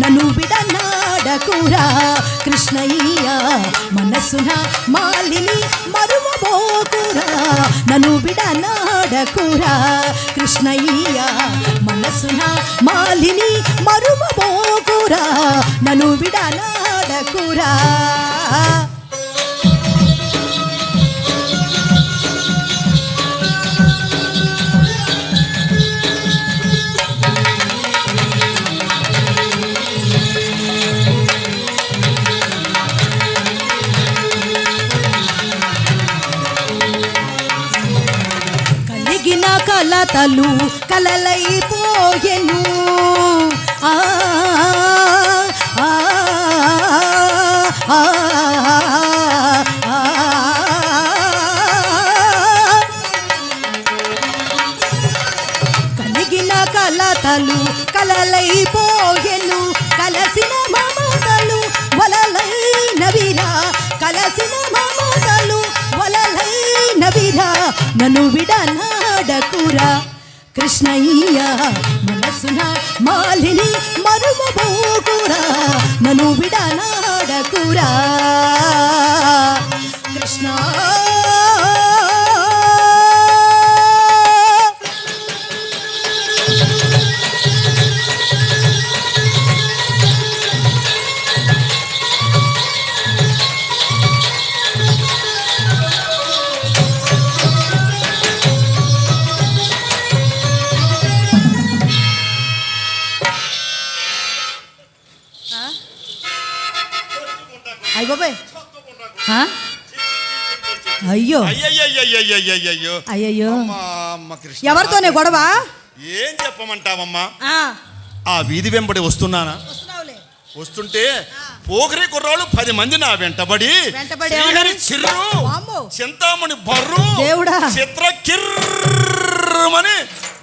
నన్ను విడనాడకురా కృష్ణయ్య మనసున మాలిని మరువబోకురా నన్ను విడనాడకురా కృష్ణయ్య మనసున మాలిని మరువబోకురా నన్ను విడనాడకురా కలతలు కలలైపోయెను ఆ ఆ ఆ కలిగిన కలతలు కలలైపోయెను కలసిన మమతలు వలలైనవిరా కలసిన మమతలు వలలైనవిరా నన్ను విడనాడకురా కృష్ణయ్య మనసున మాలిని మరువబోకురా నన్ను విడనాడకురా కృష్ణ అయ్యో అయ్యో ఎవరితోనే గొడవ ఏం చెప్పమంటావమ్మా ఆ వీధి వెంబడి వస్తున్నానా వస్తుంటే పోగరి కుర్రాళ్ళు 10 మంది నా వెంటబడి చిర్రు చింతామణి బర్రు చిత్ర కిర్రమని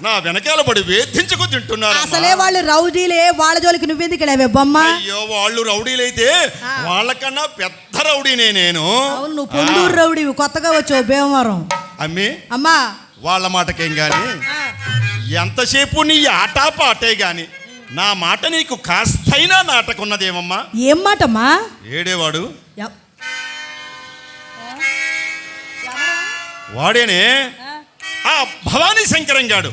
నా వెనకాల పడి వేధించుకు తింటున్నారు అసలే వాళ్ళు రౌడీలే వాళ్ళ జోలికి నువ్వెందుకు వెళ్ళావే బొమ్మ అయ్యో వాళ్ళు రౌడీలైతే వాళ్ళకన్నా పెద్ద రౌడీనే నేను నువ్వు పొందూరు రౌడీవి కొత్తగా వచ్చావు భీమవరం అమ్మా వాళ్ళ మాటకేం గాని ఎంతసేపు నీ ఆటాపాటే గాని నా మాట నీకు కాస్తైనా నాటకున్నదేమమ్మా ఏం మాటమ్మా ఏడేవాడు వాడేనే ఆ భవానీ శంకరంగాడు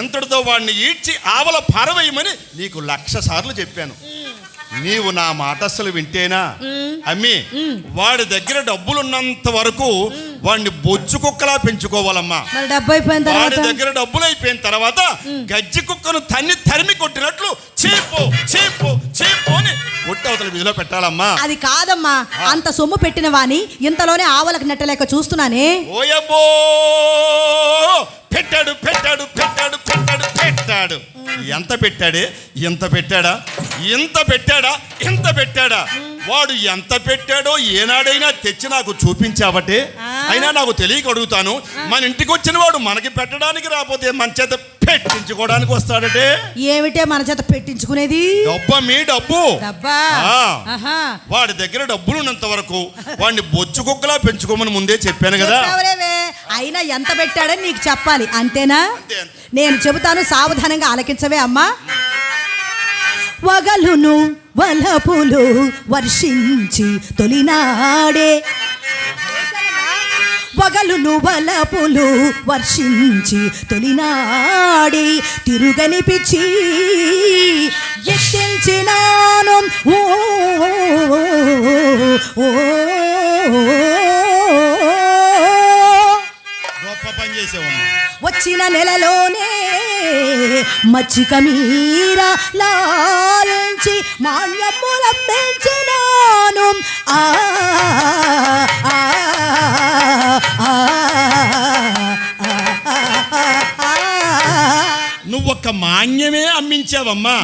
ఎంతటితో వాడిని ఈడ్చి ఆవల పారవేయమని నీకు 1,00,000 సార్లు చెప్పాను నీవు నా మాట అసలు వింటేనా అమ్మి వాడి దగ్గర డబ్బులున్నంత వరకు వాడిని బొచ్చు కుక్కలా పెంచుకోవాలమ్మా వాడి దగ్గర డబ్బులు అయిపోయిన తర్వాత గజ్జి కుక్కను తరిమి కొట్టినట్లు చీపు చీపు చీపు అని కొట్టి అవతల వీధిలో పెట్టాలమ్మా అది కాదమ్మా అంత సొమ్ము పెట్టిన వాణి ఇంతలోనే ఆవలకు నెట్టలేక చూస్తున్నానే ఓయబ్బో పెట్టాడు పెట్టాడు పెట్టాడు పెట్టాడు పెట్టాడు ఎంత పెట్టాడే ఇంత పెట్టాడా ఇంత పెట్టాడా ఇంత పెట్టాడా వాడు ఎంత పెట్టాడో ఏనాడైనా తెచ్చి నాకు చూపించావటే అయినా నాకు తెలియక అడుగుతాను మన ఇంటికి వచ్చిన వాడు మనకి పెట్టడానికి రాకపోతే మన చేత పెట్టించుకోవడానికి వస్తాడటే ఏమిటే మన చేత పెట్టించుకునేది మీ డబ్బు వాడి దగ్గర డబ్బులు ఉన్నంత వరకు వాడిని బొచ్చు కుక్కలా పెంచుకోమని ముందే చెప్పాను కదా అయినా ఎంత పెట్టాడని నీకు చెప్పాలి అంతేనా నేను చెబుతాను సావధానంగా ఆలకించవే అమ్మా వగలును వలపులు వర్షించి తొలినాడే వగలును వలపులు వర్షించి తొలినాడే తిరుగని పిచ్చి ఎత్తించినాను గొప్ప పని చేసావమ్మా వచ్చిన నెలలోనే మచ్చిక మీర లాలించి మాన్యములం పెంచినాను నువ్వొక్క మాన్యమే అమ్మించావమ్మా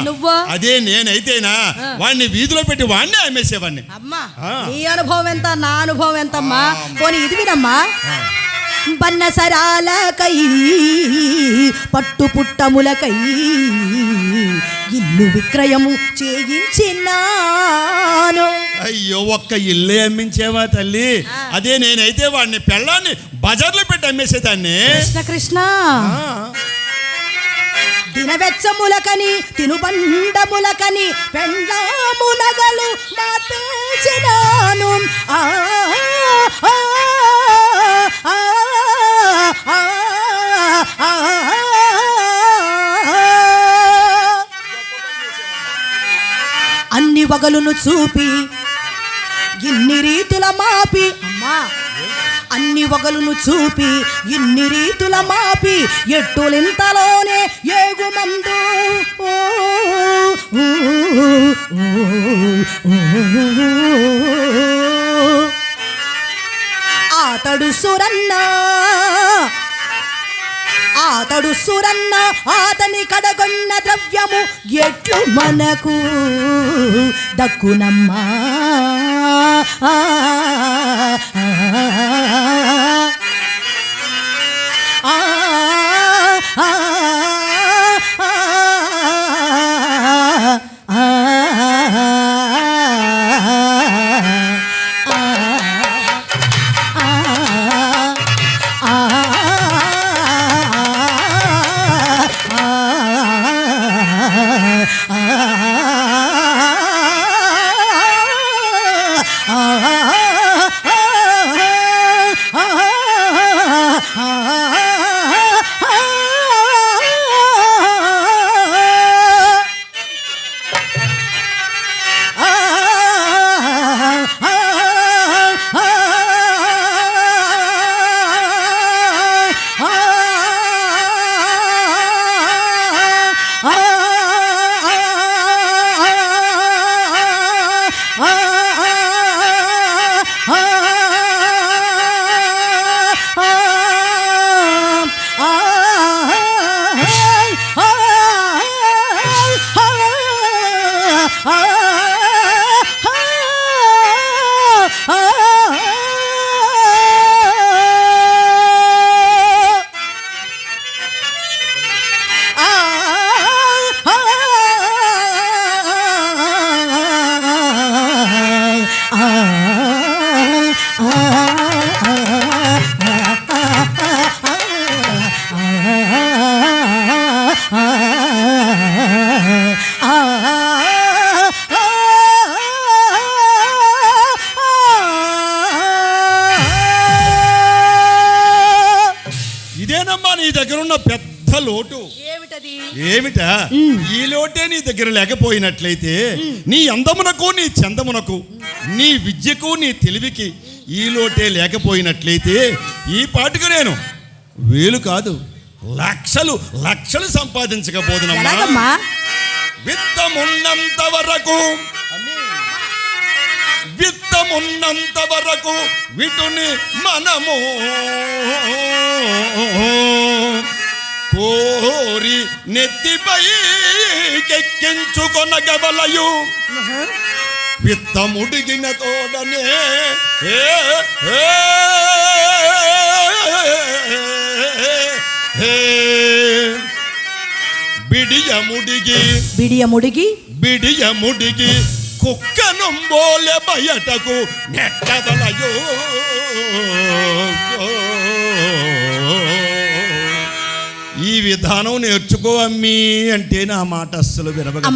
అదే నేనైతేనా వాడిని వీధిలో పెట్టి వాడిని అమ్మేసేవాడిని అమ్మా నీ అనుభవం ఎంత నా అనుభవం ఎంతమ్మా పోనీ ఇది వినమ్మా బన్నసరాలకై పట్టు పుట్టములకై ఇల్లు విక్రయము చేయించినాను అయ్యో ఒక్క ఇల్లే అమ్మించేవా తల్లి అదే నేనైతే వాడిని పెళ్ళాన్ని బజార్లో పెట్టి అమ్మేసేదాన్ని కృష్ణ కృష్ణ దినవెచ్చములకని తినుబండములకని పెండ్లామునగలు మార్పేచినాను. ఆ ఆ, ఆ, ఆ, ఆ, అన్ని వగలును చూపి ఇన్ని రీతుల మాపి అమ్మా అన్ని వగలును చూపి ఇన్ని రీతుల మాపి ఎట్టులింతలోనే ఏగుమందు ఆతడు సురన్న ఆతని కడగొన్న ద్రవ్యము ఎట్లు మనకు దక్కునమ్మా. ఇదేనమ్మా నీ దగ్గర ఉన్న పెద్ద లోటు. ఏమిటా? ఈ లోటే నీ దగ్గర లేకపోయినట్లయితే నీ అందమునకు నీ చందమునకు నీ విద్యకు నీ తెలివికి ఈ లోటే లేకపోయినట్లయితే ఈ పాటుకు నేను వేలు కాదు లక్షలు లక్షలు సంపాదించకపోదునమ్మా. విత్తమున్నంత వరకు వీటిని మనము కోరి నెత్తిపై కెక్కించుకొనగవలయు. విత్తముడిగిన తోడనే బిడియముడిగి కుక్కనుంబోలే బయటకు నెట్టవలయో. ఈ విధానం నేర్చుకో అమ్మీ అంటే నా మాట అస్సలు వినబడదు.